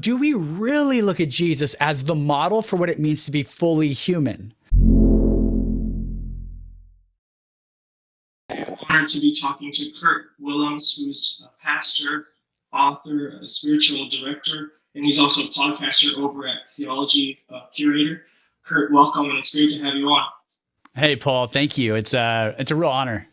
do we really look at Jesus as the model for what it means to be fully human? I'm honored to be talking to Kurt Willems, who's a pastor, author, a spiritual director, and he's also a podcaster over at Theology Curator. Kurt, welcome, and it's great to have you on. Hey, Paul, thank you. It's a real honor.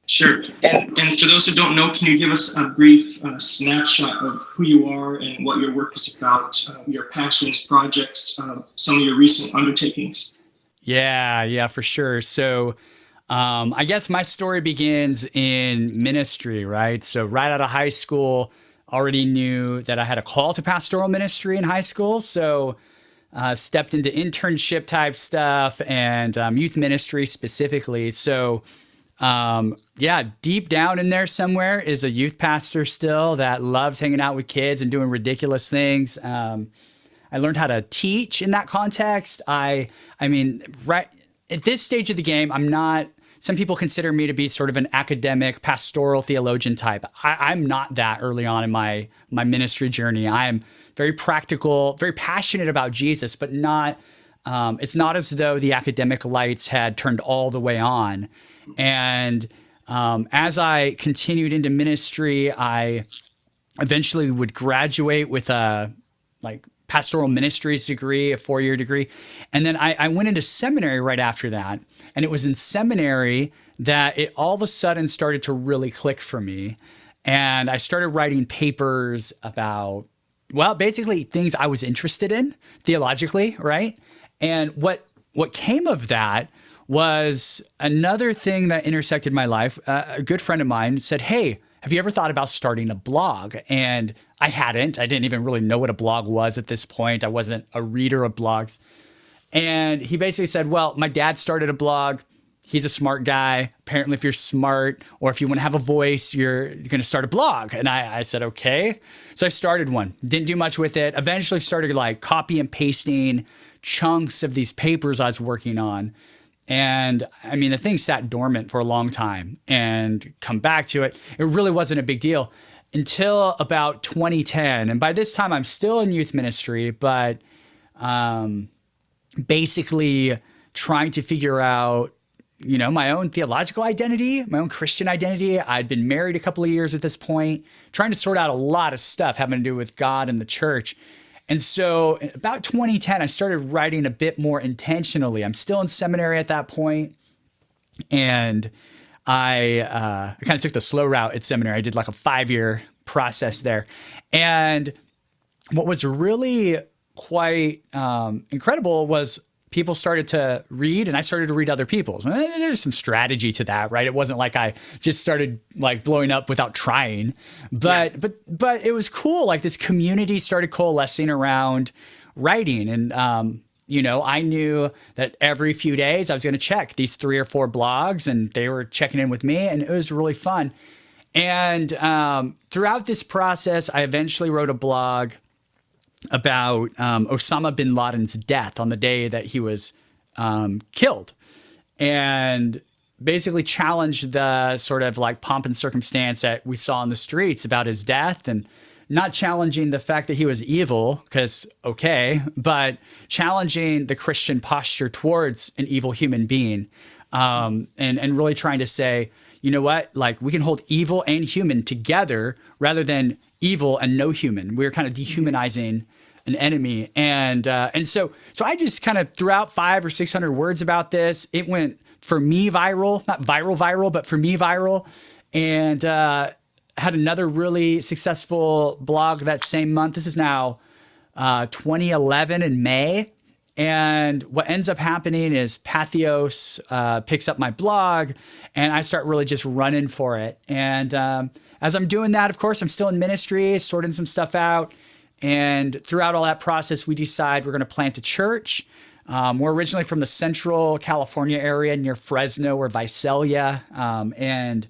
Sure. And for those who don't know, can you give us a brief snapshot of who you are and what your work is about, your passions, projects, some of your recent undertakings? Yeah, for sure. So, I guess my story begins in ministry, right? So, right out of high school, already knew that I had a call to pastoral ministry in high school. So, stepped into internship type stuff and youth ministry specifically. So, yeah, deep down in there somewhere is a youth pastor still that loves hanging out with kids and doing ridiculous things. I learned how to teach in that context. I mean, right at this stage of the game, I'm not. Some people consider me to be sort of an academic, pastoral theologian type. I'm not that early on in my ministry journey. I am very practical, very passionate about Jesus, but not. It's not as though the academic lights had turned all the way on. And as I continued into ministry, I eventually would graduate with a pastoral ministries degree, a 4-year degree. And then I went into seminary right after that. And it was in seminary that it all of a sudden started to really click for me. And I started writing papers about, well, basically things I was interested in theologically, right? And what came of that was another thing that intersected my life. A good friend of mine said, "Hey, have you ever thought about starting a blog?" And I hadn't. I didn't even really know what a blog was at this point. I wasn't a reader of blogs. And he basically said, "Well, my dad started a blog. He's a smart guy. Apparently, if you're smart or if you want to have a voice, you're going to start a blog." And I said, "Okay." So I started one. Didn't do much with it. Eventually started copy and pasting chunks of these papers I was working on. And I mean, the thing sat dormant for a long time and come back to it. It really wasn't a big deal until about 2010. And by this time, I'm still in youth ministry, but basically trying to figure out, my own theological identity, my own Christian identity. I'd been married a couple of years at this point, trying to sort out a lot of stuff having to do with God and the church. And so about 2010, I started writing a bit more intentionally. I'm still in seminary at that point, and I kind of took the slow route at seminary. I did a 5-year process there. And what was really quite incredible was people started to read and I started to read other people's. And there's some strategy to that, right? It wasn't like I just started blowing up without trying, but it was cool. This community started coalescing around writing. And, I knew that every few days I was going to check these 3 or 4 blogs and they were checking in with me, and it was really fun. And throughout this process, I eventually wrote a blog about Osama bin Laden's death on the day that he was killed, and basically challenged the sort of pomp and circumstance that we saw in the streets about his death, and not challenging the fact that he was evil, because but challenging the Christian posture towards an evil human being, and really trying to say, you know what, we can hold evil and human together rather than evil and no human. We're kind of dehumanizing an enemy. And so I just kind of threw out 500 or 600 words about this. It went for me viral, not viral, but for me viral. And had another really successful blog that same month. This is now 2011 in May. And what ends up happening is Pathos picks up my blog, and I start really just running for it. And as I'm doing that, of course, I'm still in ministry, sorting some stuff out. And throughout all that process, we decide we're going to plant a church. We're originally from the Central California area near Fresno or Visalia. And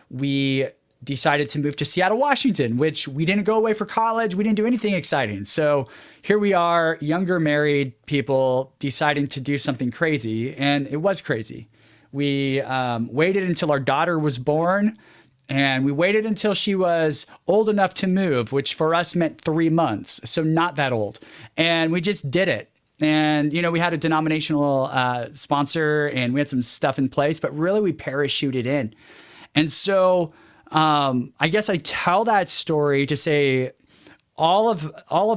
we decided to move to Seattle, Washington, which we didn't go away for college. We didn't do anything exciting. So here we are, younger married people deciding to do something crazy. And it was crazy. We waited until our daughter was born. And we waited until she was old enough to move, which for us meant 3 months. So not that old. And we just did it. And, we had a denominational sponsor and we had some stuff in place, but really we parachuted in. And so I guess I tell that story to say all of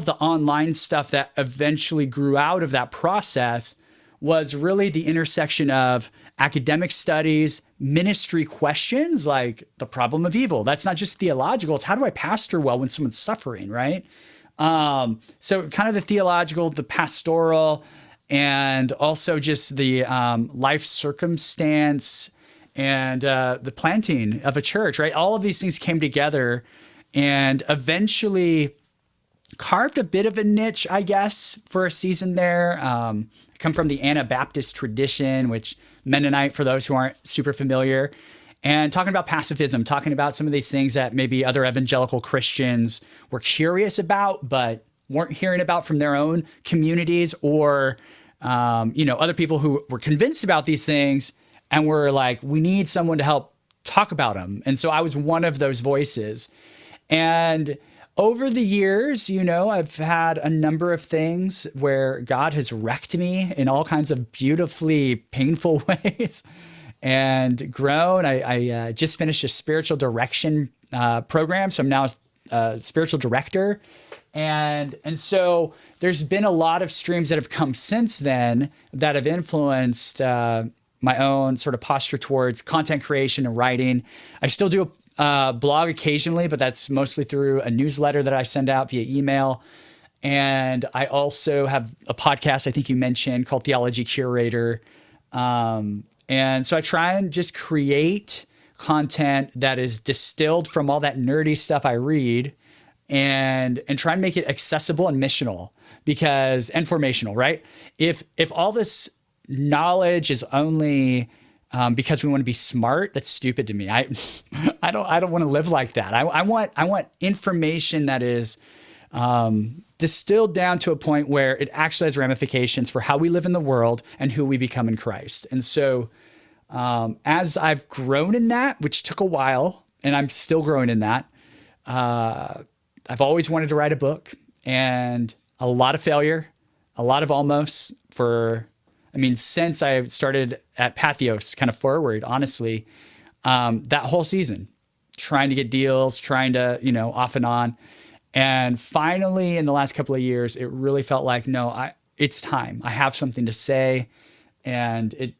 the online stuff that eventually grew out of that process was really the intersection of academic studies, ministry questions like the problem of evil. That's not just theological. It's how do I pastor well when someone's suffering, right? So kind of the theological, the pastoral, and also just the life circumstance and the planting of a church, right? All of these things came together and eventually carved a bit of a niche, I guess, for a season there. I come from the Anabaptist tradition, which Mennonite, for those who aren't super familiar, and talking about pacifism, talking about some of these things that maybe other evangelical Christians were curious about, but weren't hearing about from their own communities, or other people who were convinced about these things and were like, we need someone to help talk about them. And so I was one of those voices. And over the years, I've had a number of things where God has wrecked me in all kinds of beautifully painful ways and grown. I just finished a spiritual direction program, so I'm now a spiritual director. And so there's been a lot of streams that have come since then that have influenced my own sort of posture towards content creation and writing. I still do a blog occasionally, but that's mostly through a newsletter that I send out via email. And I also have a podcast, I think you mentioned, called Theology Curator. And so I try and just create content that is distilled from all that nerdy stuff I read and try and make it accessible and missional and formational, right? If all this knowledge is only because we want to be smart, that's stupid to me. I don't want to live like that. I want information that is distilled down to a point where it actually has ramifications for how we live in the world and who we become in Christ. And so as I've grown in that, which took a while, and I'm still growing in that, I've always wanted to write a book, and a lot of failure, a lot of almost since I started at Pathos kind of forward, honestly, that whole season, trying to get deals, trying to, off and on. And finally, in the last couple of years, it really felt like, no, it's time. I have something to say. And it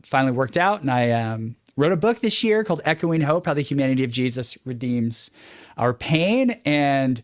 finally worked out. And I wrote a book this year called Echoing Hope, How the Humanity of Jesus Redeems Our Pain. And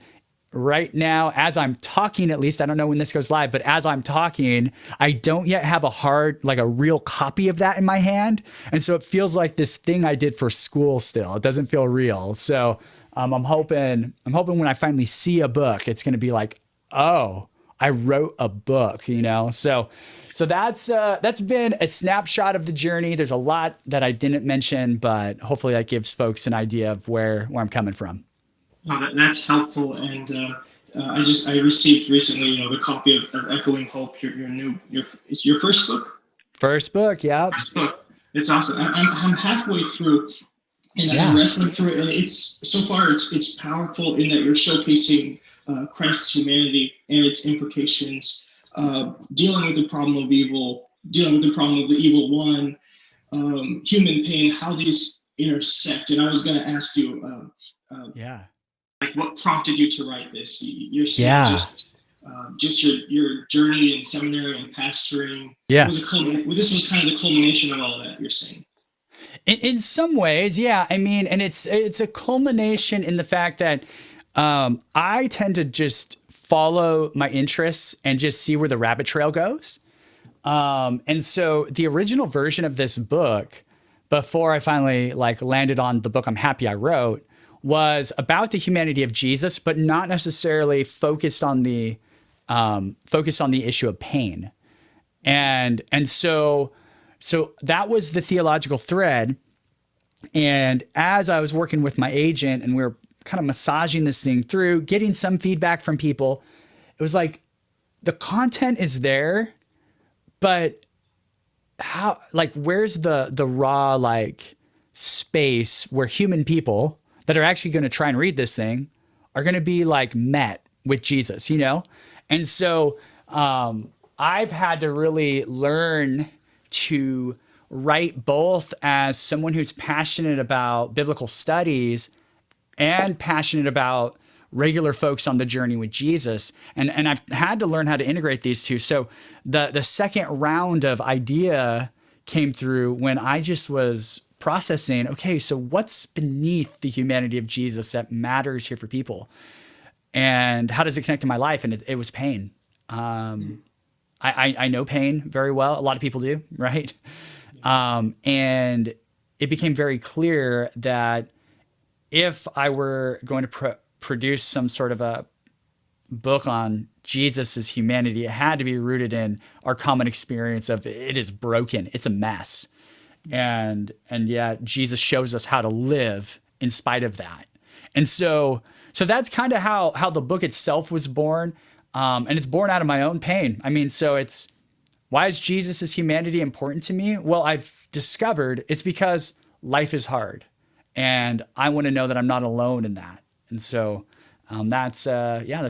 right now, as I'm talking, at least, I don't know when this goes live, but as I'm talking, I don't yet have a real copy of that in my hand. And so it feels like this thing I did for school still. It doesn't feel real. So I'm hoping when I finally see a book, it's going to be like, oh, I wrote a book, So that's been a snapshot of the journey. There's a lot that I didn't mention, but hopefully that gives folks an idea of where I'm coming from. That's helpful, and I received recently, the copy of Echoing Hope, it's your first book. First book, yeah. First book. It's awesome. I'm halfway through, and I'm wrestling through it. And it's powerful in that you're showcasing Christ's humanity and its implications, dealing with the problem of evil, dealing with the problem of the evil one, human pain, how these intersect. And I was going to ask you, like, what prompted you to write this? You're saying just your journey in seminary and pastoring. Yeah. This was kind of the culmination of all that, you're saying. In some ways, yeah. And it's a culmination in the fact that I tend to just follow my interests and just see where the rabbit trail goes. And so the original version of this book, before I finally landed on the book I'm happy I wrote, was about the humanity of Jesus, but not necessarily focused on the issue of pain. And so that was the theological thread. And as I was working with my agent and we were kind of massaging this thing through, getting some feedback from people, it was like the content is there, but where's the raw space where human people that are actually going to try and read this thing are going to be like met with Jesus, you know? And so I've had to really learn to write both as someone who's passionate about biblical studies and passionate about regular folks on the journey with Jesus. And I've had to learn how to integrate these two. So the second round of idea came through when I just was processing, okay, so what's beneath the humanity of Jesus that matters here for people? And how does it connect to my life? And it was pain. I know pain very well. A lot of people do, right? And it became very clear that if I were going to produce some sort of a book on Jesus's humanity, it had to be rooted in our common experience of it is broken, it's a mess, and yet Jesus shows us how to live in spite of that. And so that's kind of how the book itself was born, and it's born out of my own pain. I mean, so it's why is Jesus's humanity important to me? Well, I've discovered it's because life is hard, and I want to know that I'm not alone in that. And so that's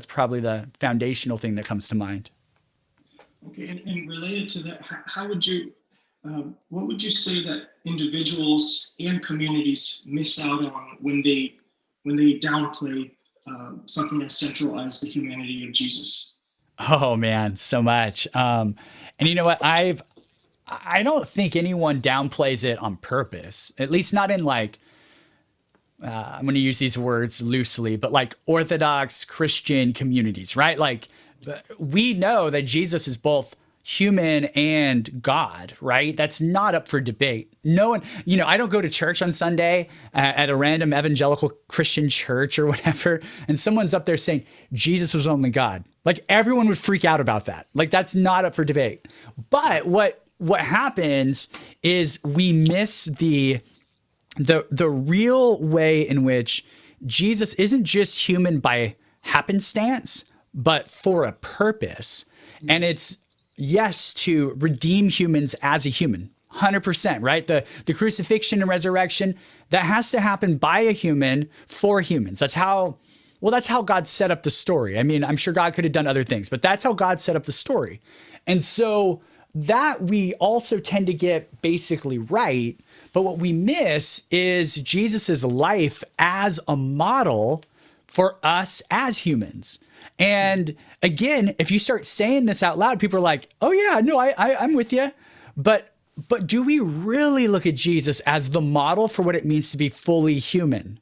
probably the foundational thing that comes to mind. Okay, and related to that, how would you, what would you say that individuals and communities miss out on when they downplay something as central as the humanity of Jesus? Oh man, so much. And you know what? I don't think anyone downplays it on purpose. At least not in like I'm going to use these words loosely, but like Orthodox Christian communities, right? Like we know that Jesus is both human and God, right? That's not up for debate. No one, I don't go to church on Sunday at a random evangelical Christian church or whatever, and someone's up there saying Jesus was only God. Like everyone would freak out about that. Like that's not up for debate. But what happens is we miss the real way in which Jesus isn't just human by happenstance, but for a purpose. And it's, yes, to redeem humans as a human, 100%, right? The crucifixion and resurrection, that has to happen by a human for humans. That's how God set up the story. I mean, I'm sure God could have done other things, but that's how God set up the story. And so that we also tend to get basically right. But what we miss is Jesus's life as a model for us as humans. And again, if you start saying this out loud, people are like, oh yeah, no, I'm with you. But do we really look at Jesus as the model for what it means to be fully human?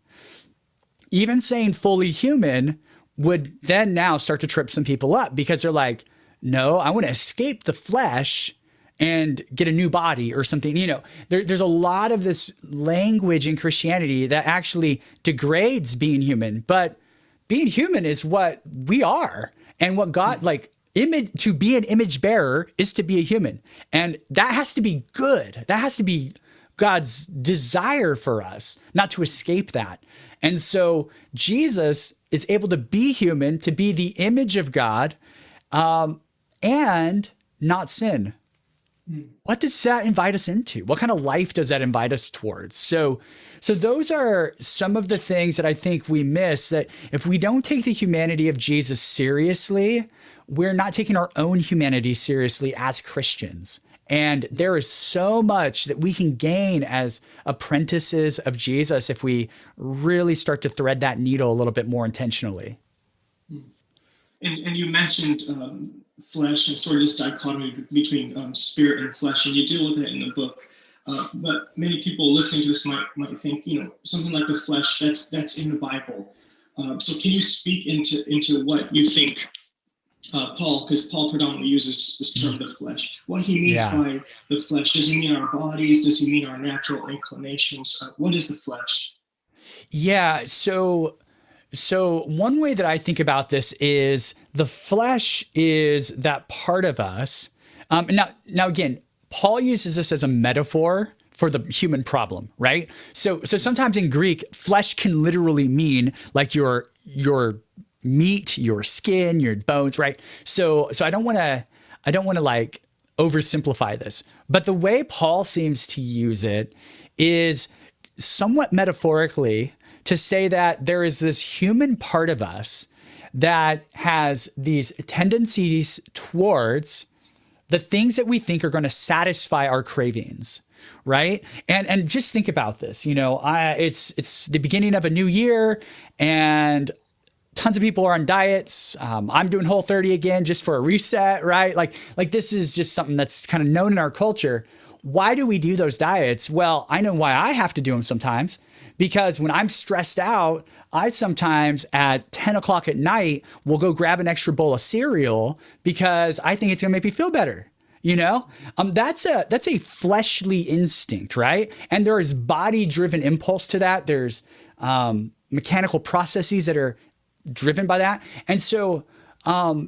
Even saying fully human would then now start to trip some people up because they're like, no, I want to escape the flesh and get a new body or something. There's a lot of this language in Christianity that actually degrades being human, but being human is what we are. And what God, to be an image bearer is to be a human. And that has to be good. That has to be God's desire for us, not to escape that. And so Jesus is able to be human, to be the image of God, and not sin. What does that invite us into? What kind of life does that invite us towards? So those are some of the things that I think we miss, that if we don't take the humanity of Jesus seriously, we're not taking our own humanity seriously as Christians. And there is so much that we can gain as apprentices of Jesus if we really start to thread that needle a little bit more intentionally. And you mentioned flesh and sort of this dichotomy between spirit and flesh, and you deal with it in the book. But many people listening to this might think, something like the flesh, that's in the Bible. So can you speak into what you think Paul, because Paul predominantly uses this term, the flesh, what he means by the flesh? Does he mean our bodies? Does he mean our natural inclinations? What is the flesh? Yeah, so one way that I think about this is the flesh is that part of us. Now again, Paul uses this as a metaphor for the human problem, right? So sometimes in Greek, flesh can literally mean like your meat, your skin, your bones, right? So I don't want to like oversimplify this, but the way Paul seems to use it is somewhat metaphorically to say that there is this human part of us that has these tendencies towards the things that we think are going to satisfy our cravings, right? And just think about this. It's the beginning of a new year, and tons of people are on diets. I'm doing Whole30 again just for a reset, right? Like this is just something that's kind of known in our culture. Why do we do those diets? Well, I know why I have to do them sometimes, because when I'm stressed out, I sometimes at 10 o'clock at night will go grab an extra bowl of cereal because I think it's gonna make me feel better. That's a fleshly instinct, right? And there is body-driven impulse to that. There's mechanical processes that are driven by that. And so,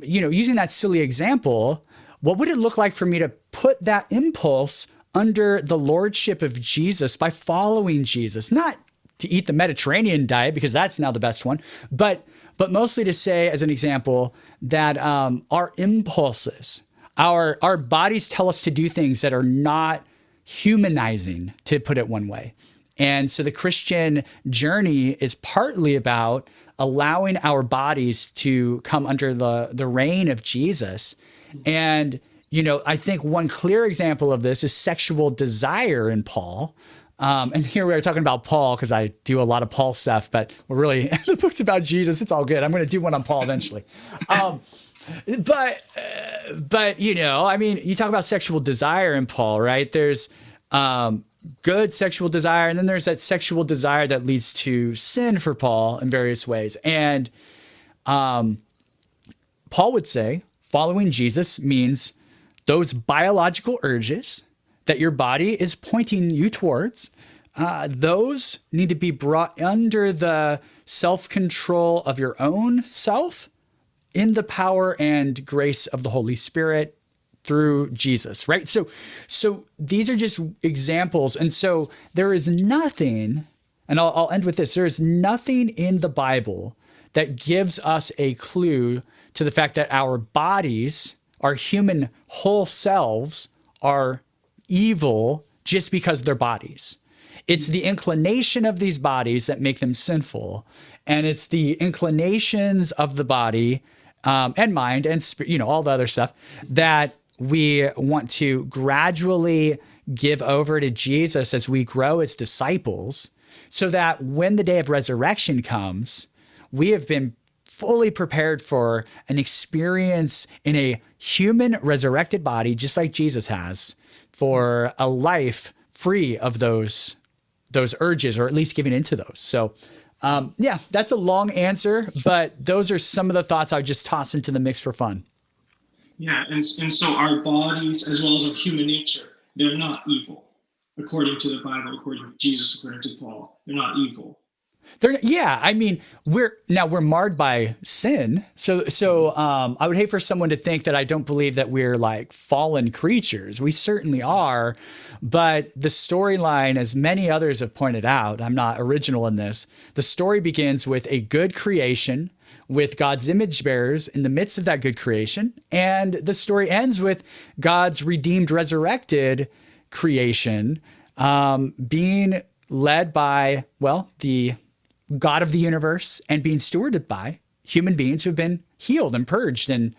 using that silly example, what would it look like for me to put that impulse under the lordship of Jesus by following Jesus? Not to eat the Mediterranean diet, because that's now the best one, but mostly to say, as an example, that our impulses, our bodies tell us to do things that are not humanizing, to put it one way. And so the Christian journey is partly about allowing our bodies to come under the reign of Jesus. And, I think one clear example of this is sexual desire in Paul. And here we are talking about Paul because I do a lot of Paul stuff, but we're really, the book's about Jesus. It's all good. I'm going to do one on Paul eventually. But you talk about sexual desire in Paul, right? There's good sexual desire, and then there's that sexual desire that leads to sin for Paul in various ways. And Paul would say following Jesus means those biological urges that your body is pointing you towards, those need to be brought under the self-control of your own self in the power and grace of the Holy Spirit through Jesus, right? So these are just examples. And so there is nothing, and I'll end with this, there is nothing in the Bible that gives us a clue to the fact that our bodies, our human whole selves, are evil just because they're bodies. It's the inclination of these bodies that make them sinful. And it's the inclinations of the body and mind and spirit, all the other stuff that we want to gradually give over to Jesus as we grow as disciples, so that when the day of resurrection comes, we have been fully prepared for an experience in a human resurrected body, just like Jesus has, for a life free of those urges, or at least giving into those. So that's a long answer, but those are some of the thoughts I would just toss into the mix for fun. Yeah, and so our bodies, as well as our human nature, they're not evil. According to the Bible, according to Jesus, according to Paul, they're not evil. We're marred by sin. So I would hate for someone to think that I don't believe that we're like fallen creatures. We certainly are. But the storyline, as many others have pointed out, I'm not original in this, the story begins with a good creation, with God's image bearers in the midst of that good creation. And the story ends with God's redeemed, resurrected creation being led by, the God of the universe, and being stewarded by human beings who've been healed and purged and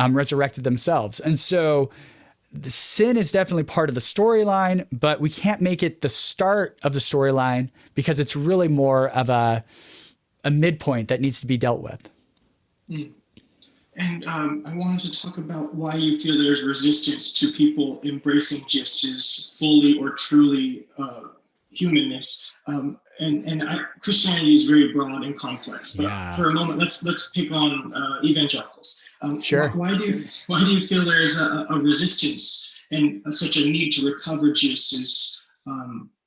resurrected themselves. And so the sin is definitely part of the storyline, but we can't make it the start of the storyline because it's really more of a midpoint that needs to be dealt with. And I wanted to talk about why you feel there's resistance to people embracing Jesus' fully or truly humanness. Christianity is very broad and complex. But for a moment, let's pick on evangelicals. Sure. Why do you feel there is a resistance and such a need to recover Jesus'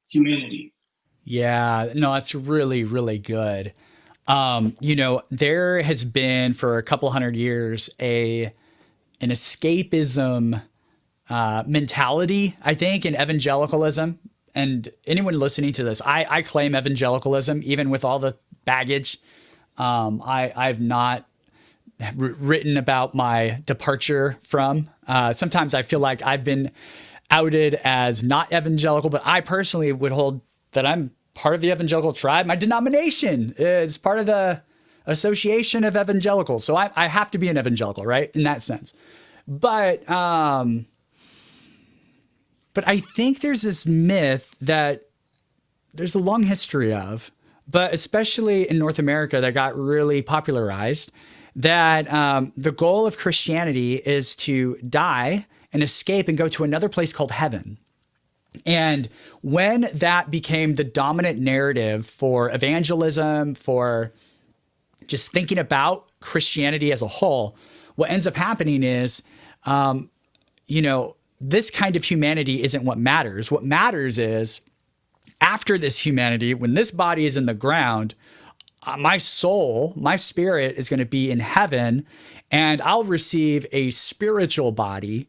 humanity? Yeah, no, that's really, really good. There has been for a couple hundred years an escapism mentality, I think, in evangelicalism. And anyone listening to this, I claim evangelicalism, even with all the baggage. I've not written about my departure from. Sometimes I feel like I've been outed as not evangelical, but I personally would hold that I'm part of the evangelical tribe. My denomination is part of the Association of Evangelicals. So I have to be an evangelical, right? In that sense. But I think there's this myth that there's a long history of, but especially in North America that got really popularized, that the goal of Christianity is to die and escape and go to another place called heaven. And when that became the dominant narrative for evangelism, for just thinking about Christianity as a whole, what ends up happening is, you know, this kind of humanity isn't what matters. What matters is after this humanity, when this body is in the ground, my soul, my spirit is going to be in heaven, and I'll receive a spiritual body,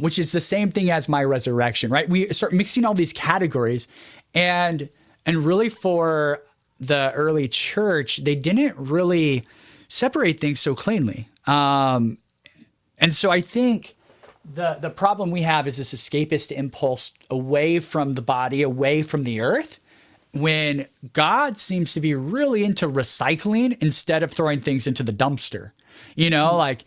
which is the same thing as my resurrection, right? We start mixing all these categories, and really for the early church, they didn't really separate things so cleanly. And so I think the problem we have is this escapist impulse away from the body, away from the earth, when God seems to be really into recycling instead of throwing things into the dumpster. You know, like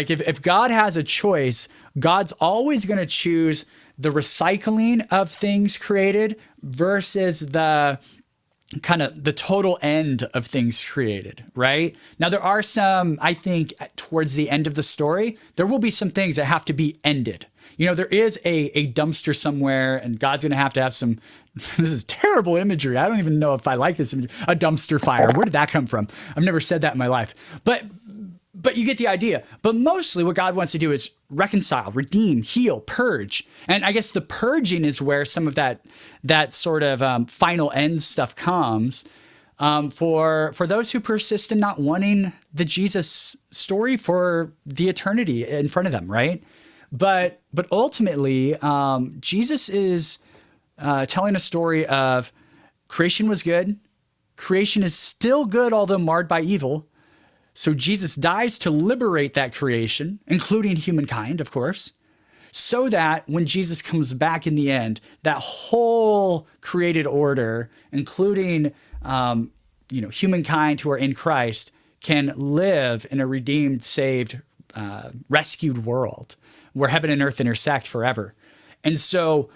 if God has a choice, God's always going to choose the recycling of things created versus the kind of the total end of things created, right? Now, there are some, I think, towards the end of the story, there will be some things that have to be ended. You know, there is a dumpster somewhere, and God's going to have some, this is terrible imagery. I don't even know if I like this imagery. A dumpster fire. Where did that come from? I've never said that in my life. But you get the idea. But mostly what God wants to do is reconcile, redeem, heal, purge. And I guess the purging is where some of that sort of final end stuff comes for those who persist in not wanting the Jesus story for the eternity in front of them, right? But ultimately, Jesus is telling a story of creation was good. Creation is still good, although marred by evil. So Jesus dies to liberate that creation, including humankind, of course, so that when Jesus comes back in the end, that whole created order, including humankind who are in Christ, can live in a redeemed, saved, rescued world where heaven and earth intersect forever. And so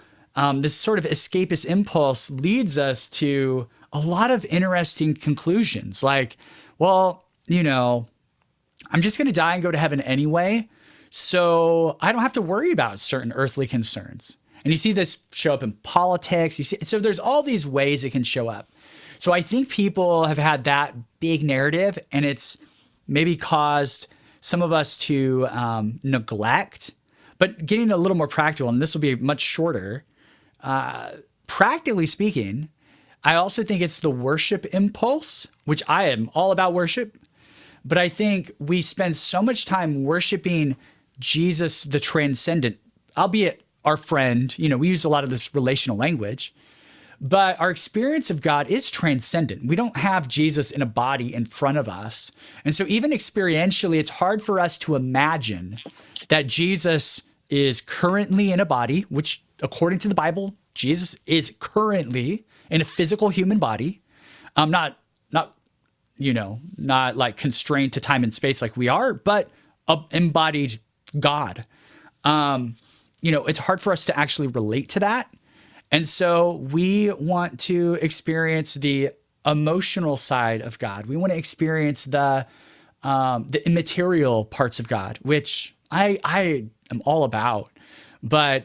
this sort of escapist impulse leads us to a lot of interesting conclusions, like, well, you know, I'm just going to die and go to heaven anyway, so I don't have to worry about certain earthly concerns. And you see this show up in politics. So there's all these ways it can show up. So I think people have had that big narrative, and it's maybe caused some of us to neglect. But getting a little more practical, and this will be much shorter, practically speaking, I also think it's the worship impulse, which I am all about worship. But I think we spend so much time worshiping Jesus, the transcendent, albeit our friend. You know, we use a lot of this relational language, but our experience of God is transcendent. We don't have Jesus in a body in front of us. And so even experientially, it's hard for us to imagine that Jesus is currently in a body, which according to the Bible, Jesus is currently in a physical human body. Not like constrained to time and space like we are, but embodied God. It's hard for us to actually relate to that. And so we want to experience the emotional side of God. We want to experience the immaterial parts of God, which I am all about. But,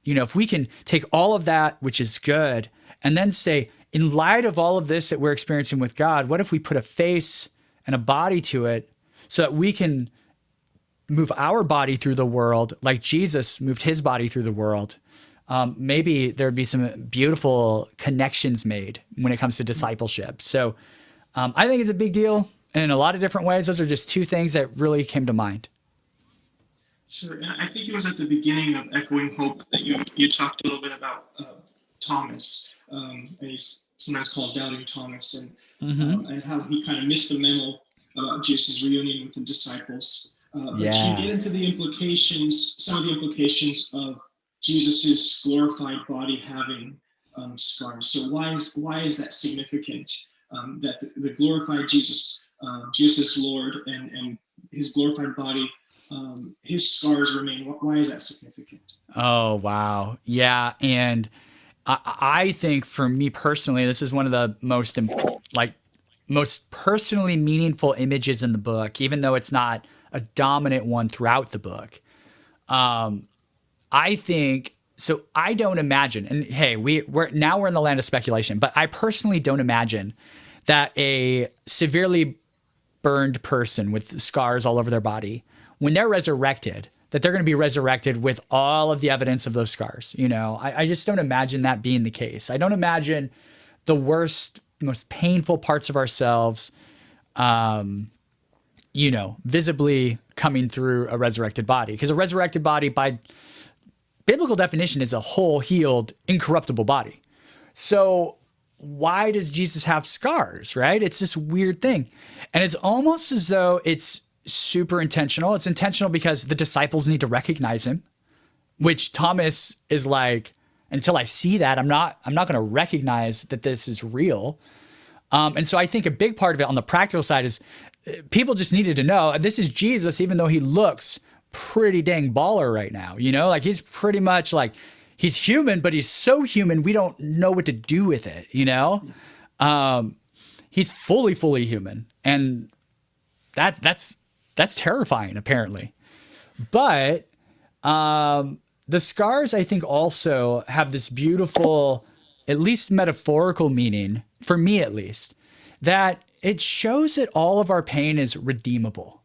if we can take all of that, which is good, and then say, in light of all of this that we're experiencing with God, what if we put a face and a body to it so that we can move our body through the world like Jesus moved his body through the world? Maybe there'd be some beautiful connections made when it comes to discipleship. So I think it's a big deal in a lot of different ways. Those are just two things that really came to mind. Sure. And I think it was at the beginning of Echoing Hope that you talked a little bit about Thomas. And he's sometimes called Doubting Thomas, and how he kind of missed the memo about Jesus' reunion with the disciples. But you get into the implications, some of the implications of Jesus's glorified body having scars. So why is that significant? That the glorified Jesus, Jesus is Lord, and his glorified body, his scars remain. Why is that significant? Oh, wow. Yeah. And I think for me personally, this is one of the like most personally meaningful images in the book, even though it's not a dominant one throughout the book. Um, I think so. I don't imagine, and hey, we're in the land of speculation, but I personally don't imagine that a severely burned person with scars all over their body, when they're resurrected, that they're going to be resurrected with all of the evidence of those scars. I just don't imagine that being the case. I don't imagine the worst, most painful parts of ourselves, visibly coming through a resurrected body. Because a resurrected body, by biblical definition, is a whole, healed, incorruptible body. So why does Jesus have scars, right? It's this weird thing. And it's almost as though it's super intentional. It's intentional because the disciples need to recognize him, which Thomas is like, until I see that, I'm not going to recognize that this is real. And so I think a big part of it on the practical side is people just needed to know this is Jesus, even though he looks pretty dang baller right now. Like he's pretty much like, he's human, but he's so human, we don't know what to do with it, He's fully human. And that's terrifying, apparently. But the scars, I think, also have this beautiful, at least metaphorical meaning, for me at least, that it shows that all of our pain is redeemable.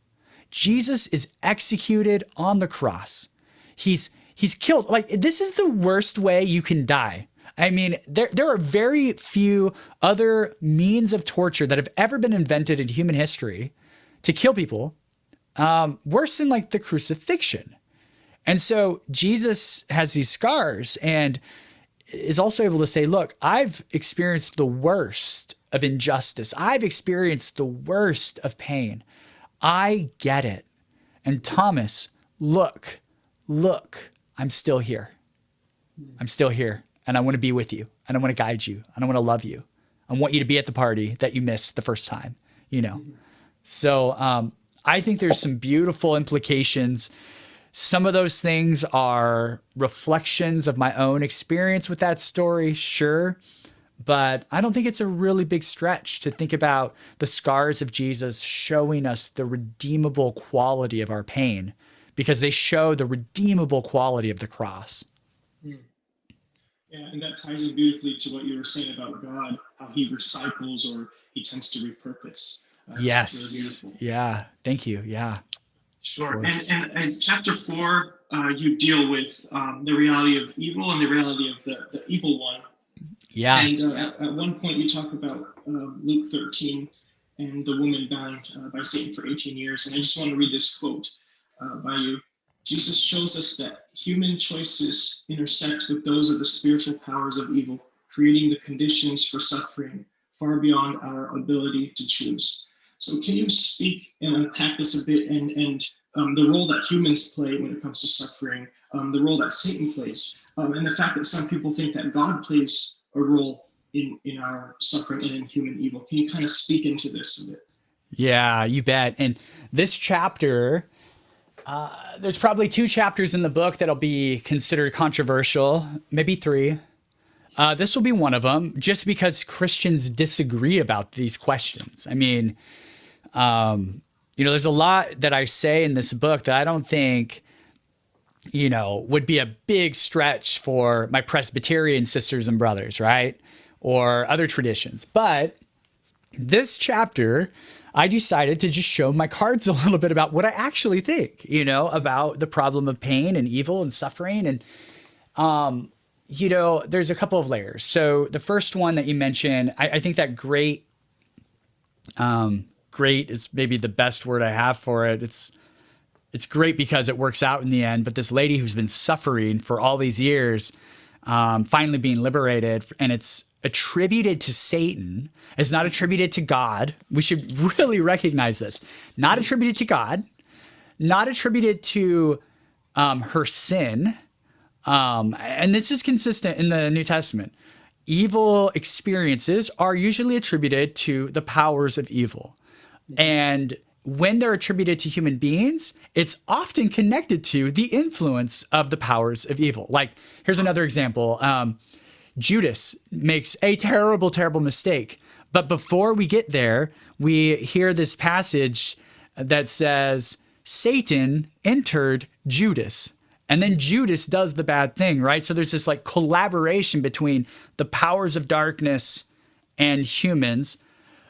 Jesus is executed on the cross. He's killed. Like, this is the worst way you can die. I mean, there are very few other means of torture that have ever been invented in human history to kill people, worse than like the crucifixion. And so Jesus has these scars and is also able to say, look, I've experienced the worst of injustice. I've experienced the worst of pain. I get it. And Thomas, look, I'm still here. I'm still here. And I want to be with you. And I want to guide you. And I want to love you. I want you to be at the party that you missed the first time, So I think there's some beautiful implications. Some of those things are reflections of my own experience with that story, sure. But I don't think it's a really big stretch to think about the scars of Jesus showing us the redeemable quality of our pain, because they show the redeemable quality of the cross. Yeah, and that ties in beautifully to what you were saying about God, how he recycles or he tends to repurpose. Yes. Really beautiful. Yeah. Thank you. Yeah. Sure. And chapter 4, you deal with the reality of evil and the reality of the evil one. Yeah. And at one point you talk about Luke 13 and the woman bound by Satan for 18 years. And I just want to read this quote by you. Jesus shows us that human choices intersect with those of the spiritual powers of evil, creating the conditions for suffering far beyond our ability to choose. So can you speak and unpack this a bit and the role that humans play when it comes to suffering, the role that Satan plays, and the fact that some people think that God plays a role in our suffering and in human evil. Can you kind of speak into this a bit? Yeah, you bet. And this chapter, there's probably 2 chapters in the book that'll be considered controversial, maybe 3. This will be one of them, just because Christians disagree about these questions. I mean, there's a lot that I say in this book that I don't think, would be a big stretch for my Presbyterian sisters and brothers, right? Or other traditions. But this chapter, I decided to just show my cards a little bit about what I actually think, about the problem of pain and evil and suffering. And, there's a couple of layers. So the first one that you mentioned, I think that great is maybe the best word I have for it. It's great because it works out in the end. But this lady who's been suffering for all these years, finally being liberated, and it's attributed to Satan. It's not attributed to God. We should really recognize this. Not attributed to God, not attributed to her sin. And this is consistent in the New Testament. evil experiences are usually attributed to the powers of evil. And when they're attributed to human beings, it's often connected to the influence of the powers of evil. Like, here's another example. Judas makes a terrible, terrible mistake. But before we get there, we hear this passage that says, Satan entered Judas. And then Judas does the bad thing, right? So there's this like collaboration between the powers of darkness and humans.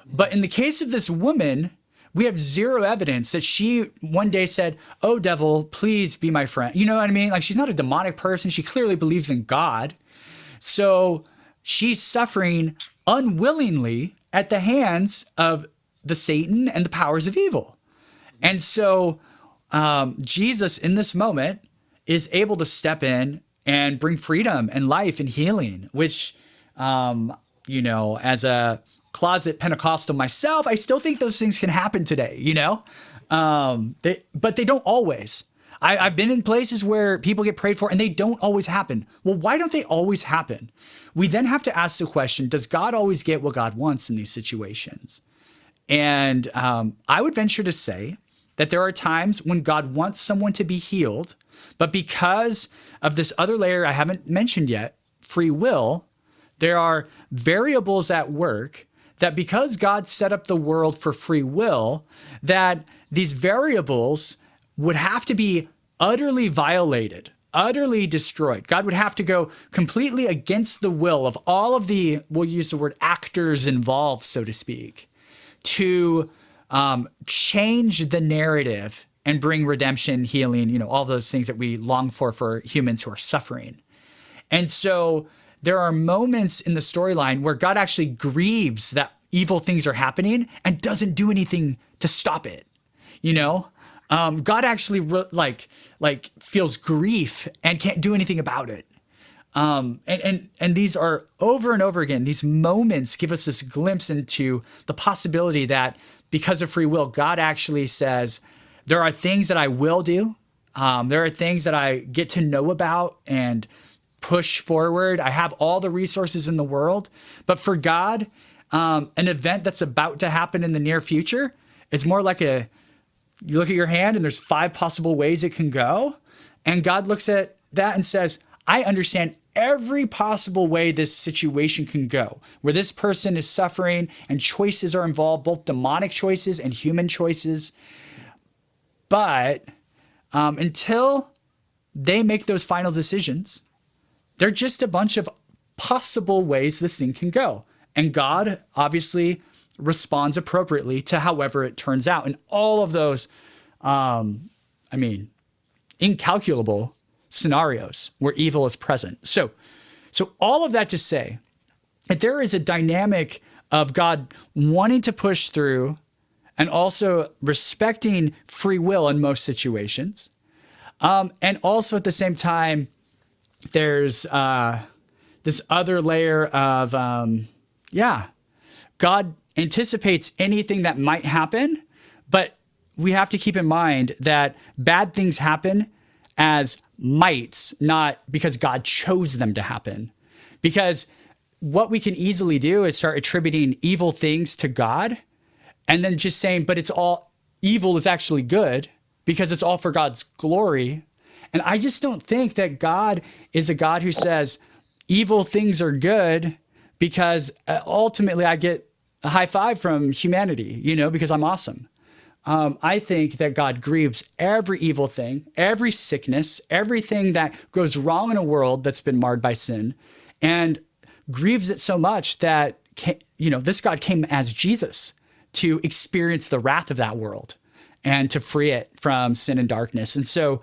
But in the case of this woman, we have zero evidence that she one day said, oh, devil, please be my friend. You know what I mean? Like, she's not a demonic person. She clearly believes in God. So she's suffering unwillingly at the hands of the Satan and the powers of evil. And so Jesus in this moment is able to step in and bring freedom and life and healing, which, as a closet Pentecostal myself, I still think those things can happen today, but they don't always. I've been in places where people get prayed for and they don't always happen. Well, why don't they always happen? We then have to ask the question, does God always get what God wants in these situations? And I would venture to say that there are times when God wants someone to be healed, but because of this other layer I haven't mentioned yet, free will, there are variables at work that because God set up the world for free will, that these variables would have to be utterly violated, utterly destroyed. God would have to go completely against the will of all of the, we'll use the word actors involved, so to speak, to change the narrative and bring redemption, healing, all those things that we long for humans who are suffering. And so there are moments in the storyline where God actually grieves that evil things are happening and doesn't do anything to stop it. God actually feels grief and can't do anything about it. And these are over and over again. These moments give us this glimpse into the possibility that because of free will, God actually says, there are things that I will do. There are things that I get to know about and push forward. I have all the resources in the world. But for God, an event that's about to happen in the near future is more like you look at your hand and there's 5 possible ways it can go. And God looks at that and says, I understand every possible way this situation can go, where this person is suffering and choices are involved, both demonic choices and human choices. But until they make those final decisions, they're just a bunch of possible ways this thing can go. And God obviously responds appropriately to however it turns out. And all of those, incalculable scenarios where evil is present. So all of that to say that there is a dynamic of God wanting to push through and also respecting free will in most situations. And also at the same time, there's this other layer of, God anticipates anything that might happen, but we have to keep in mind that bad things happen as mights, not because God chose them to happen. Because what we can easily do is start attributing evil things to God and then just saying, but it's all evil is actually good because it's all for God's glory. And I just don't think that God is a God who says evil things are good because ultimately I get a high five from humanity, because I'm awesome. I think that God grieves every evil thing, every sickness, everything that goes wrong in a world that's been marred by sin, and grieves it so much that, this God came as Jesus to experience the wrath of that world and to free it from sin and darkness. And so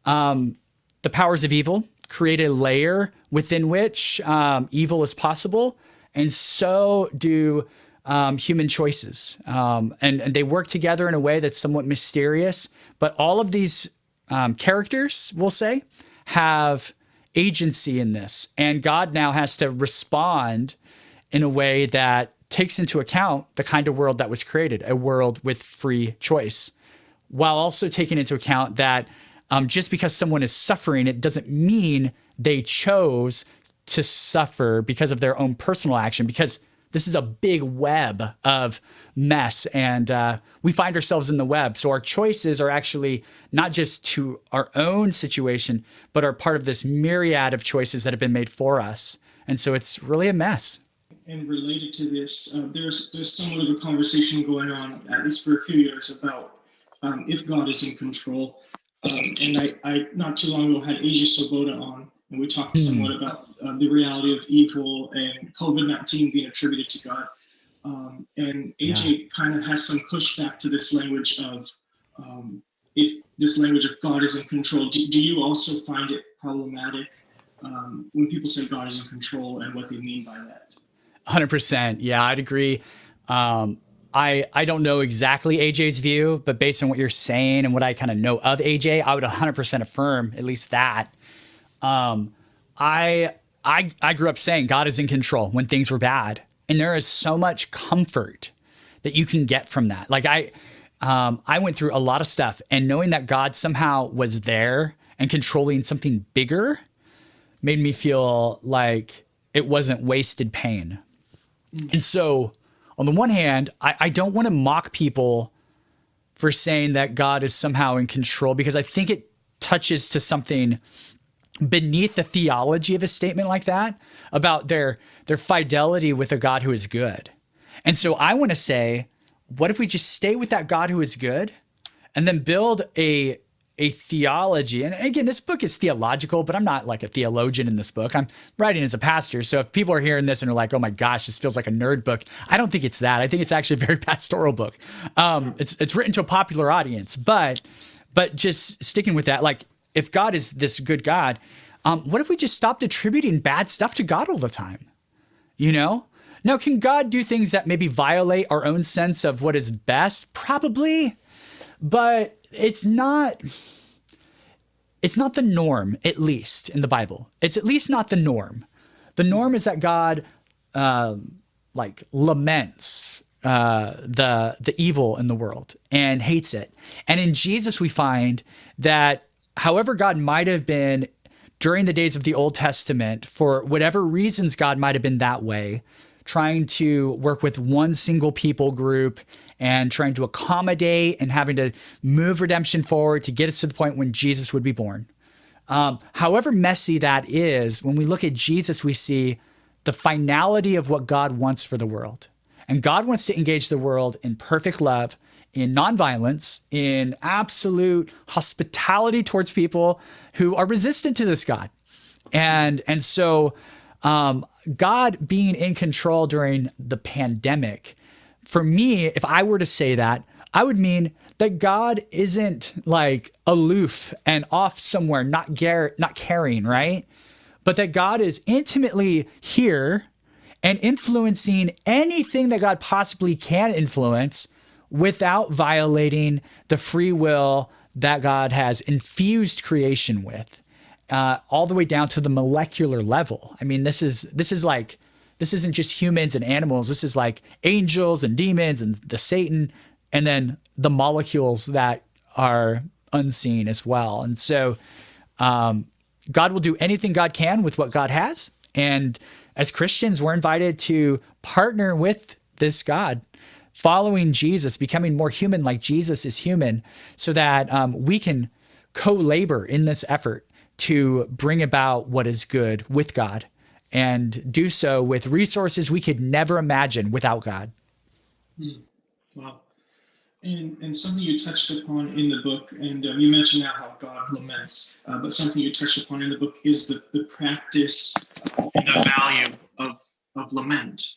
the powers of evil create a layer within which evil is possible, and so do human choices. And they work together in a way that's somewhat mysterious. But all of these characters, we'll say, have agency in this. And God now has to respond in a way that takes into account the kind of world that was created, a world with free choice, while also taking into account that just because someone is suffering, it doesn't mean they chose to suffer because of their own personal action, because this is a big web of mess, and we find ourselves in the web. So our choices are actually not just to our own situation, but are part of this myriad of choices that have been made for us. And so it's really a mess. And related to this, there's somewhat of a conversation going on, at least for a few years, about if God is in control. And I not too long ago had Asia Sobota on, and we talked somewhat about the reality of evil and COVID-19 being attributed to God. And AJ kind of has some pushback to this language of if this language of God is in control. Do you also find it problematic when people say God is in control and what they mean by that? 100%. Yeah, I'd agree. I don't know exactly AJ's view, but based on what you're saying and what I kind of know of AJ, I would 100% affirm at least that. I grew up saying God is in control when things were bad, and there is so much comfort that you can get from that. Like I went through a lot of stuff, and knowing that God somehow was there and controlling something bigger made me feel like it wasn't wasted pain. And so, on the one hand, I don't want to mock people for saying that God is somehow in control, because I think it touches to something beneath the theology of a statement like that about their fidelity with a God who is good. And so I want to say, what if we just stay with that God who is good and then build a theology? And again, this book is theological, but I'm not like a theologian in this book. I'm writing as a pastor. So if people are hearing this and are like, oh my gosh, this feels like a nerd book, I don't think it's that. I think it's actually a very pastoral book. It's written to a popular audience, but just sticking with that, like if God is this good God, what if we just stopped attributing bad stuff to God all the time? You know? Now, can God do things that maybe violate our own sense of what is best? Probably, but it's not the norm, at least in the Bible. It's at least not the norm. The norm is that God like laments the evil in the world and hates it. And in Jesus, we find that however God might have been during the days of the Old Testament, for whatever reasons God might have been that way, trying to work with one single people group and trying to accommodate and having to move redemption forward to get us to the point when Jesus would be born. However messy that is, when we look at Jesus, we see the finality of what God wants for the world. And God wants to engage the world in perfect love, in nonviolence, in absolute hospitality towards people who are resistant to this God. And so God being in control during the pandemic, for me, if I were to say that, I would mean that God isn't like aloof and off somewhere, not caring, right? But that God is intimately here and influencing anything that God possibly can influence without violating the free will that God has infused creation with, all the way down to the molecular level. I mean, this isn't just humans and animals. This is like angels and demons and the Satan, and then the molecules that are unseen as well. And so God will do anything God can with what God has. And as Christians, we're invited to partner with this God, following Jesus, becoming more human like Jesus is human, so that we can co-labor in this effort to bring about what is good with God, and do so with resources we could never imagine without God. Wow. And something you touched upon in the book, and you mentioned now how God laments, but something you touched upon in the book is the practice and the value of lament.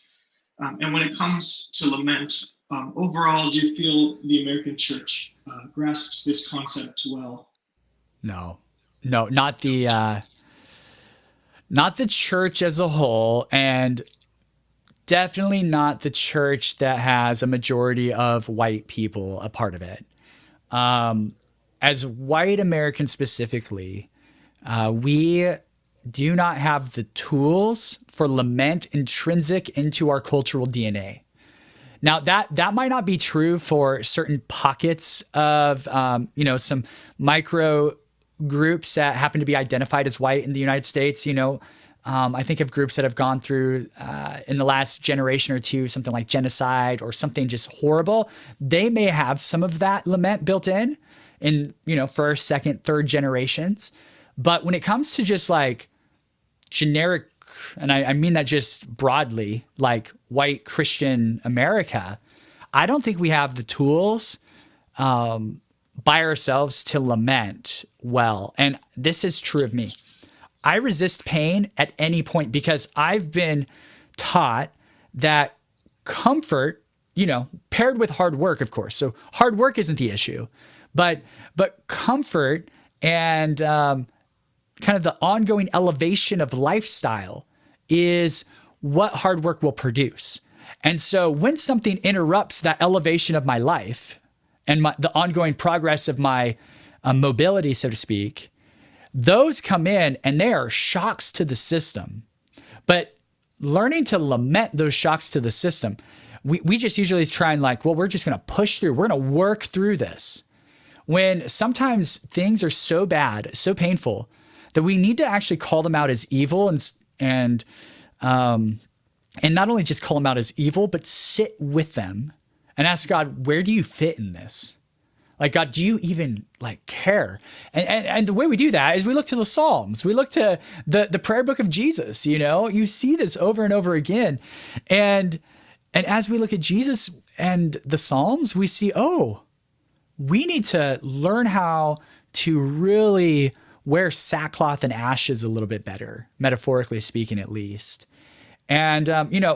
And when it comes to lament, overall, do you feel the American church grasps this concept well? No, not the church as a whole, and definitely not the church that has a majority of white people a part of it. As white Americans specifically, we do not have the tools for lament intrinsic into our cultural DNA. Now, that might not be true for certain pockets of, some micro groups that happen to be identified as white in the United States. I think of groups that have gone through in the last generation or two something like genocide or something just horrible. They may have some of that lament built in first, second, third generations. But when it comes to just like generic, and I mean that just broadly, like white Christian America, I don't think we have the tools by ourselves to lament well. And this is true of me. I resist pain at any point because I've been taught that comfort, paired with hard work, of course. So hard work isn't the issue, but comfort and kind of the ongoing elevation of lifestyle is what hard work will produce. And so when something interrupts that elevation of my life and the ongoing progress of my mobility, so to speak, those come in and they are shocks to the system. But learning to lament those shocks to the system, we just usually try and we're just going to push through. We're going to work through this. When sometimes things are so bad, so painful, that we need to actually call them out as evil and not only just call them out as evil, but sit with them and ask God, where do you fit in this? Like, God, do you even care? And the way we do that is we look to the Psalms. We look to the prayer book of Jesus. You see this over and over again. And as we look at Jesus and the Psalms, we see, we need to learn how to really wear sackcloth and ashes a little bit better, metaphorically speaking, at least. And,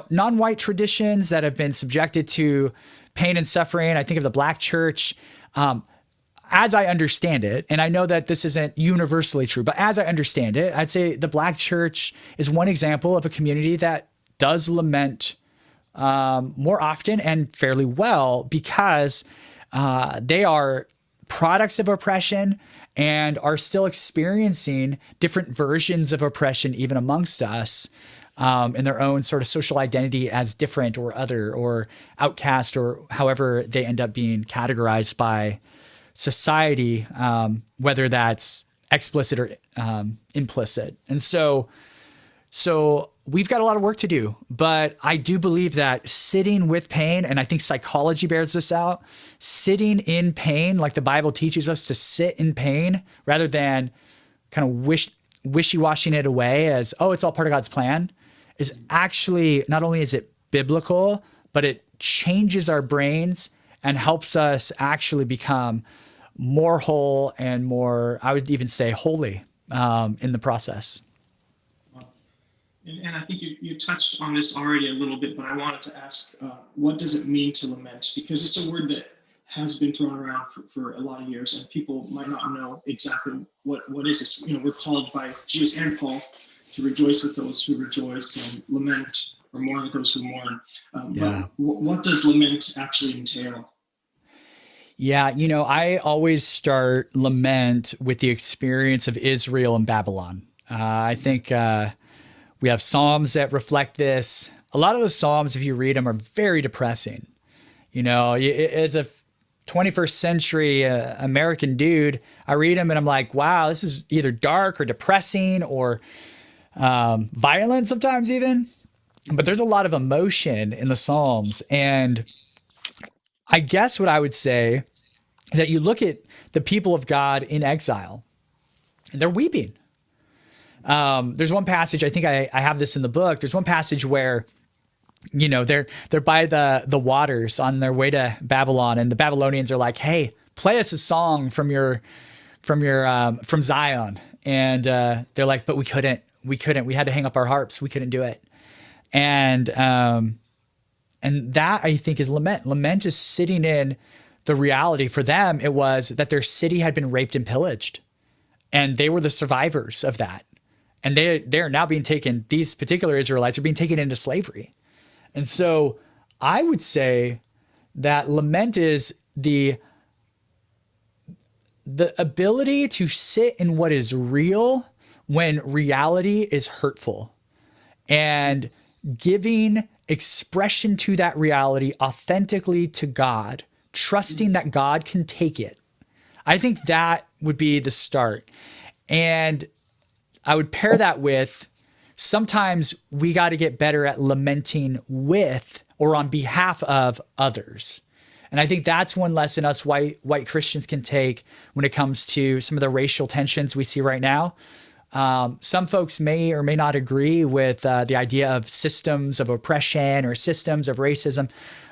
non-white traditions that have been subjected to pain and suffering. I think of the Black church, as I understand it, and I know that this isn't universally true, but as I understand it, I'd say the Black church is one example of a community that does lament more often and fairly well because they are products of oppression and are still experiencing different versions of oppression even amongst us in their own sort of social identity as different or other or outcast or however they end up being categorized by society, whether that's explicit or implicit. And so we've got a lot of work to do, but I do believe that sitting with pain, and I think psychology bears this out, sitting in pain, like the Bible teaches us to sit in pain rather than kind of wishy-washing it away as, it's all part of God's plan, is actually, not only is it biblical, but it changes our brains and helps us actually become more whole and more, I would even say, holy in the process. And I think you touched on this already a little bit, but I wanted to ask, what does it mean to lament? Because it's a word that has been thrown around for a lot of years, and people might not know exactly what is this. We're called by Jesus and Paul to rejoice with those who rejoice and lament or mourn with those who mourn. But what does lament actually entail? Yeah, I always start lament with the experience of Israel and Babylon. I think we have Psalms that reflect this. A lot of the Psalms, if you read them, are very depressing. As a 21st century American dude, I read them and I'm like, wow, this is either dark or depressing or violent sometimes even. But there's a lot of emotion in the Psalms. And I guess what I would say is that you look at the people of God in exile and they're weeping. There's one passage, I think I have this in the book. There's one passage where, they're by the waters on their way to Babylon, and the Babylonians are like, "Hey, play us a song from Zion." And they're like, "But we couldn't. We had to hang up our harps. We couldn't do it." And that, I think, is lament. Lament is sitting in the reality. For them, it was that their city had been raped and pillaged, and they were the survivors of that. And they're now being taken, these particular Israelites are being taken into slavery. And so I would say that lament is the ability to sit in what is real when reality is hurtful and giving expression to that reality authentically to God, trusting that God can take it. I think that would be the start. And I would pair that with sometimes we got to get better at lamenting with or on behalf of others. And I think that's one lesson us white Christians can take when it comes to some of the racial tensions we see right now. Some folks may or may not agree with the idea of systems of oppression or systems of racism.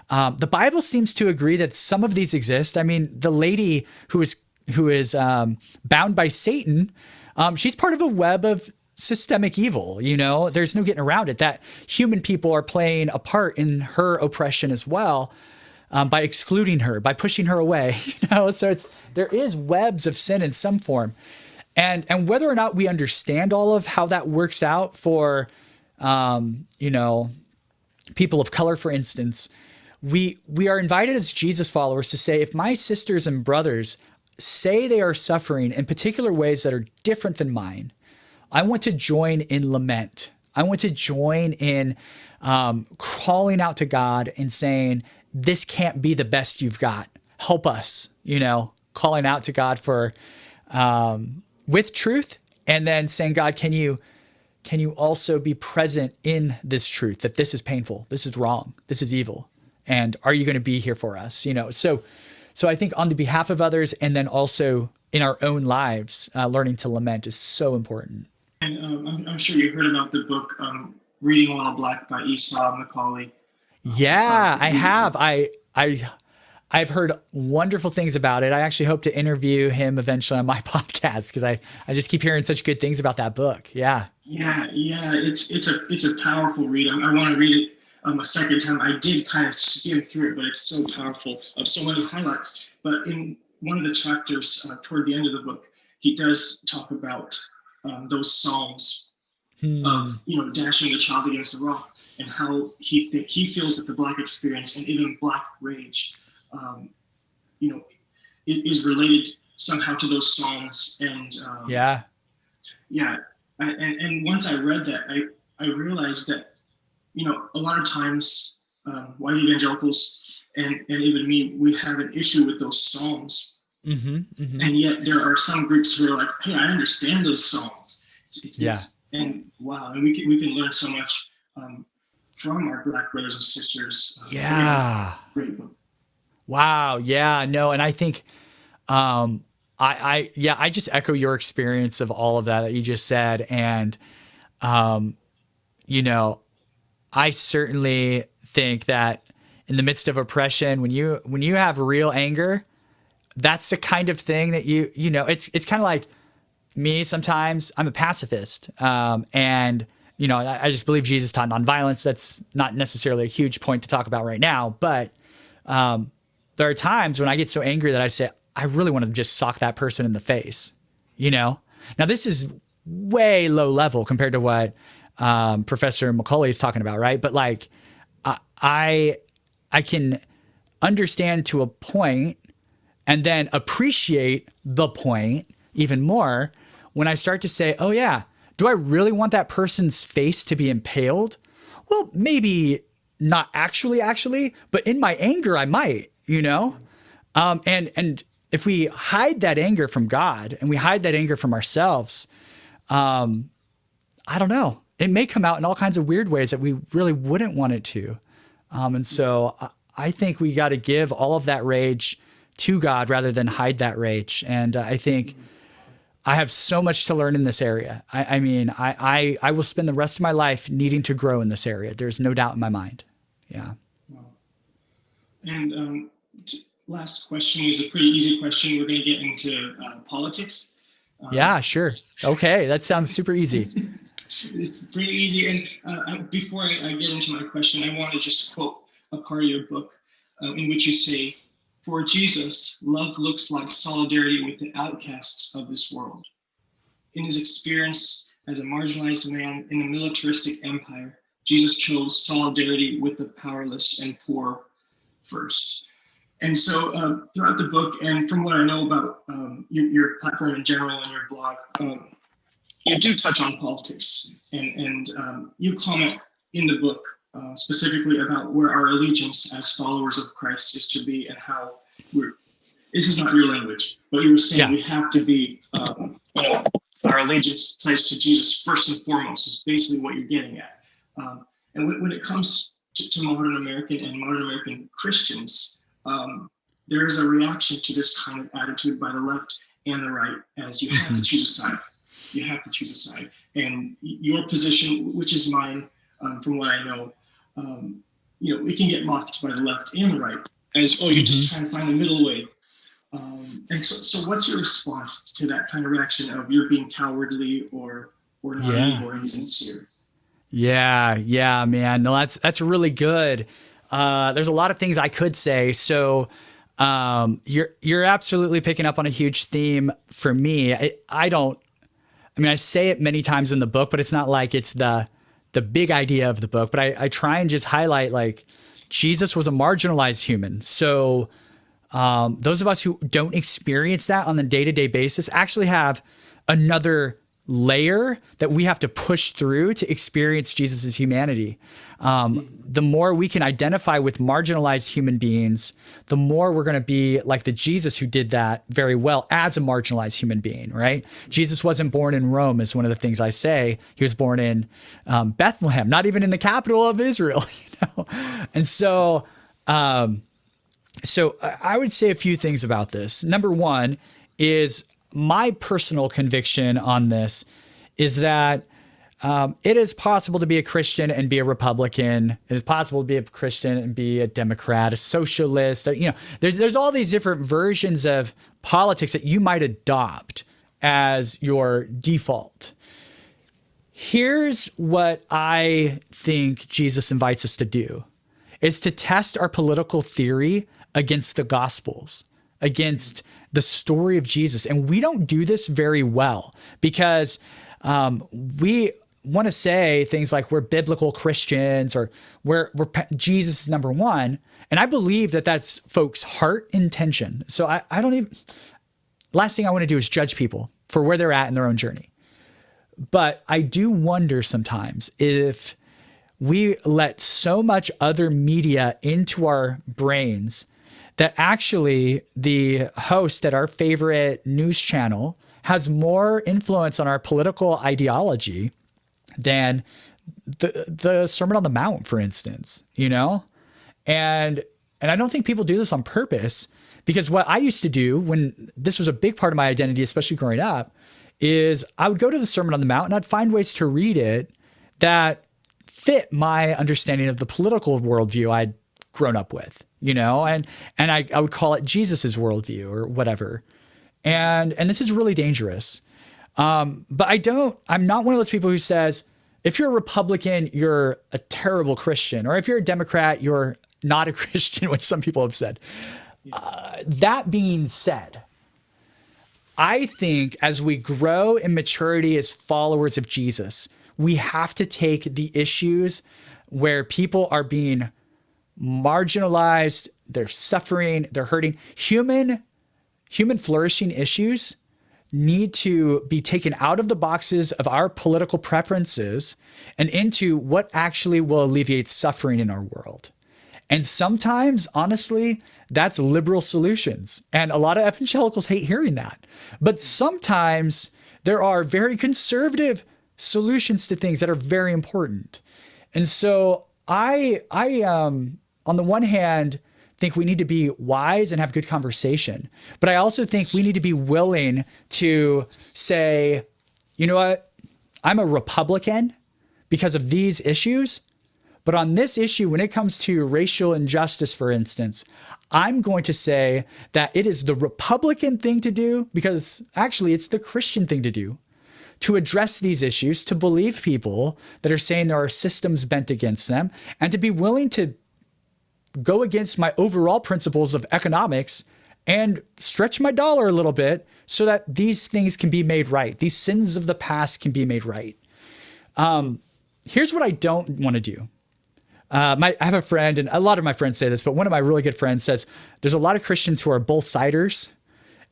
The Bible seems to agree that some of these exist. I mean, the lady who is bound by Satan, she's part of a web of systemic evil. There's no getting around it. That human people are playing a part in her oppression as well. By excluding her, by pushing her away, so there is webs of sin in some form, and whether or not we understand all of how that works out for, people of color, for instance, we are invited as Jesus followers to say, if my sisters and brothers say they are suffering in particular ways that are different than mine, I want to join in lament. I want to join in calling out to God and saying, this can't be the best you've got. Help us, calling out to God for, with truth, and then saying, God, can you also be present in this truth, that this is painful, this is wrong, this is evil, and are you going to be here for us? So I think on the behalf of others, and then also in our own lives, learning to lament is so important. And I'm sure you heard about the book Reading While Black by Esau Macaulay. Yeah, I have. I've heard wonderful things about it. I actually hope to interview him eventually on my podcast, because I just keep hearing such good things about that book. Yeah. Yeah. It's a powerful read. I want to read it a second time. I did kind of skim through it, but it's so powerful of so many highlights. But in one of the chapters toward the end of the book, he does talk about those Psalms of dashing the child against the rock, and how he feels that the Black experience and even Black rage, is related somehow to those Psalms. And and once I read that, I realized that a lot of times white evangelicals and even me, we have an issue with those Psalms, and yet there are some groups who are like, hey, I understand those Psalms. And wow, and we can learn so much from our Black brothers and sisters. Great book. Wow. Yeah. No. And I think, I just echo your experience of all of that you just said. And, I certainly think that in the midst of oppression, when you have real anger, that's the kind of thing that it's kind of like me. Sometimes I'm a pacifist. And I just believe Jesus taught nonviolence. That's not necessarily a huge point to talk about right now, but there are times when I get so angry that I say, I really want to just sock that person in the face. Now this is way low level compared to what Professor Macaulay is talking about, right? But like, I can understand to a point, and then appreciate the point even more when I start to say, oh yeah, do I really want that person's face to be impaled? Well, maybe not actually, but in my anger, I might, and if we hide that anger from God and we hide that anger from ourselves, I don't know, it may come out in all kinds of weird ways that we really wouldn't want it to. And so I think we got to give all of that rage to God rather than hide that rage. And I think I have so much to learn in this area. I mean, I will spend the rest of my life needing to grow in this area. There's no doubt in my mind. Yeah. Wow. And last question is a pretty easy question. We're going to get into politics. Yeah, sure. Okay. That sounds super easy. It's pretty easy. And before I get into my question, I want to just quote a part of your book in which you say, "For Jesus, love looks like solidarity with the outcasts of this world. In his experience as a marginalized man in a militaristic empire, Jesus chose solidarity with the powerless and poor first." And so throughout the book, and from what I know about your platform in general and your blog, you do touch on politics, and you comment in the book specifically about where our allegiance as followers of Christ is to be, and how this is not your language, but you were saying we have to be our allegiance pledged to Jesus first and foremost is basically what you're getting at. And when it comes to modern American and modern American Christians, there is a reaction to this kind of attitude by the left and the right, as you have to choose a side. You have to choose a side. And your position, which is mine, from what I know, it can get mocked by the left and the right as, oh, you're just trying to find the middle way. And so what's your response to that kind of reaction of you're being cowardly or naive or insincere? Yeah, man. No, that's really good. There's a lot of things I could say. So you're absolutely picking up on a huge theme for me. I say it many times in the book, but it's not like it's the big idea of the book. But I try and just highlight, like, Jesus was a marginalized human. So those of us who don't experience that on the day-to-day basis actually have another layer that we have to push through to experience Jesus's humanity. The more we can identify with marginalized human beings, the more we're going to be like the Jesus who did that very well as a marginalized human being, right? Jesus wasn't born in Rome, is one of the things I say. He was born in Bethlehem, not even in the capital of Israel, And so I would say a few things about this. Number one is my personal conviction on this is that it is possible to be a Christian and be a Republican. It is possible to be a Christian and be a Democrat, a socialist. There's all these different versions of politics that you might adopt as your default. Here's what I think Jesus invites us to do. It's to test our political theory against the Gospels, against the story of Jesus. And we don't do this very well because we want to say things like we're biblical Christians or we're Jesus is number one. And I believe that that's folks' heart intention. So I don't even, last thing I want to do is judge people for where they're at in their own journey. But I do wonder sometimes if we let so much other media into our brains that actually the host at our favorite news channel has more influence on our political ideology than the Sermon on the Mount, for instance, And I don't think people do this on purpose, because what I used to do when this was a big part of my identity, especially growing up, is I would go to the Sermon on the Mount and I'd find ways to read it that fit my understanding of the political worldview I'd grown up with. And I would call it Jesus's worldview or whatever. And this is really dangerous. But I'm not one of those people who says, if you're a Republican, you're a terrible Christian, or if you're a Democrat, you're not a Christian, which some people have said. That being said, I think as we grow in maturity as followers of Jesus, we have to take the issues where people are being marginalized, they're suffering, they're hurting. Human flourishing issues need to be taken out of the boxes of our political preferences and into what actually will alleviate suffering in our world. And sometimes, honestly, that's liberal solutions. And a lot of evangelicals hate hearing that. But sometimes there are very conservative solutions to things that are very important. And so I on the one hand, think we need to be wise and have good conversation. But I also think we need to be willing to say, you know what? I'm a Republican because of these issues. But on this issue, when it comes to racial injustice, for instance, I'm going to say that it is the Republican thing to do, because actually it's the Christian thing to do, to address these issues, to believe people that are saying there are systems bent against them, and to be willing to go against my overall principles of economics and stretch my dollar a little bit so that these things can be made right. These sins of the past can be made right. Here's what I don't want to do. I have a friend, and a lot of my friends say this, but one of my really good friends says there's a lot of Christians who are both-siders,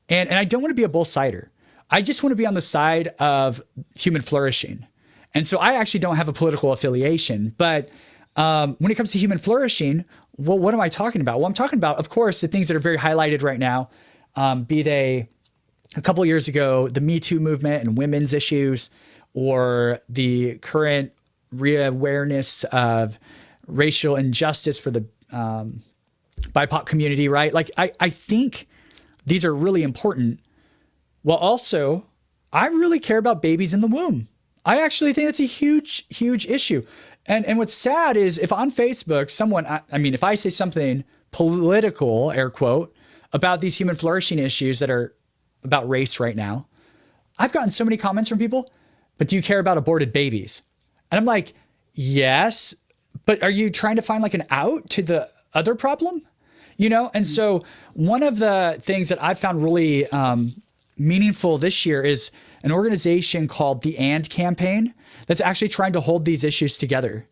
and I don't want to be a both-sider. I just want to be on the side of human flourishing. And so I actually don't have a political affiliation, but when it comes to human flourishing, well, what am I talking about? Well, I'm talking about, of course, the things that are very highlighted right now, be they a couple years ago, the Me Too movement and women's issues, or the current reawareness of racial injustice for the BIPOC community, right? Like, I think these are really important. Well, also, I really care about babies in the womb. I actually think it's a huge, huge issue. And what's sad is if on Facebook, someone, I mean, if I say something political, air quote, about these human flourishing issues that are about race right now, I've gotten so many comments from people, but do you care about aborted babies? And I'm like, yes, but are you trying to find like an out to the other problem? You know? And so one of the things that I've found really meaningful this year is an organization called the And Campaign that's actually trying to hold these issues together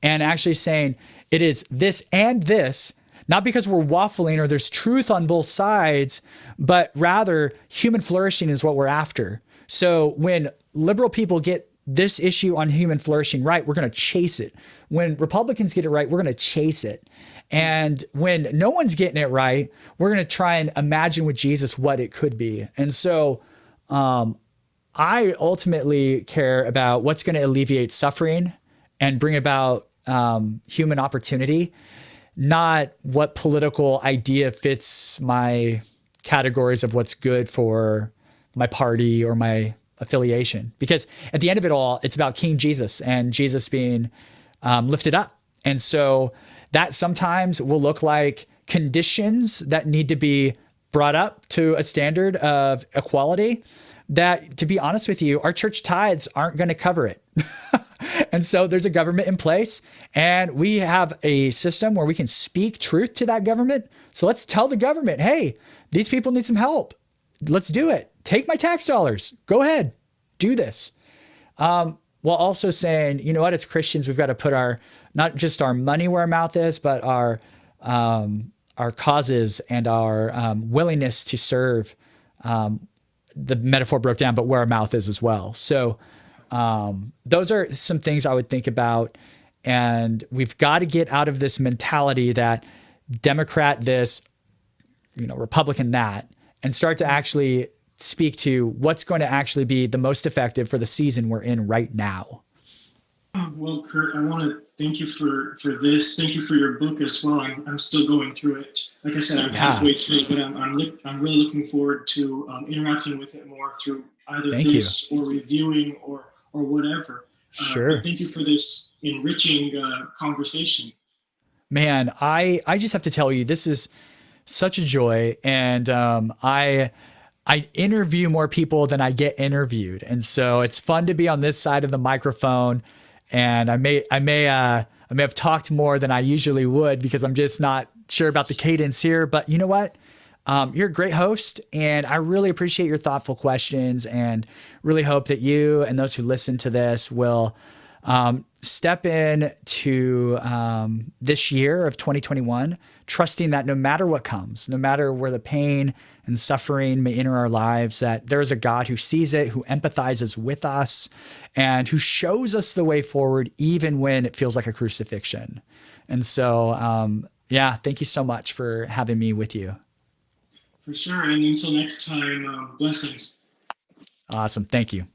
and actually saying it is this and this, not because we're waffling or there's truth on both sides, but rather human flourishing is what we're after. So when liberal people get this issue on human flourishing right, we're going to chase it. When Republicans get it right, we're going to chase it. And when no one's getting it right, we're going to try and imagine with Jesus what it could be. And so I ultimately care about what's going to alleviate suffering and bring about human opportunity, not what political idea fits my categories of what's good for my party or my affiliation. Because at the end of it all, it's about King Jesus and Jesus being lifted up. And so that sometimes will look like conditions that need to be brought up to a standard of equality that, to be honest with you, our church tithes aren't going to cover it. And so there's a government in place, and we have a system where we can speak truth to that government. So let's tell the government, hey, these people need some help. Let's do it. Take my tax dollars. Go ahead. Do this. While also saying, you know what, as Christians, we've got to put not just our money where our mouth is, but our causes and our willingness to serve. The metaphor broke down, but where our mouth is as well. So those are some things I would think about. And we've got to get out of this mentality that Democrat this, Republican that, and start to actually speak to what's going to actually be the most effective for the season we're in right now. Well, Kurt, I want to thank you for this. Thank you for your book as well. I'm still going through it. Like I said, I'm halfway through it, but I'm really looking forward to interacting with it more through either this or reviewing or whatever. Sure. Thank you for this enriching conversation. Man, I just have to tell you, this is such a joy, and I interview more people than I get interviewed, and so it's fun to be on this side of the microphone. And I may have talked more than I usually would because I'm just not sure about the cadence here. But you know what? You're a great host, and I really appreciate your thoughtful questions, and really hope that you and those who listen to this will step in to this year of 2021, trusting that no matter what comes, no matter where the pain and suffering may enter our lives, that there is a God who sees it, who empathizes with us, and who shows us the way forward, even when it feels like a crucifixion. And so, thank you so much for having me with you. For sure. And until next time, blessings. Awesome. Thank you.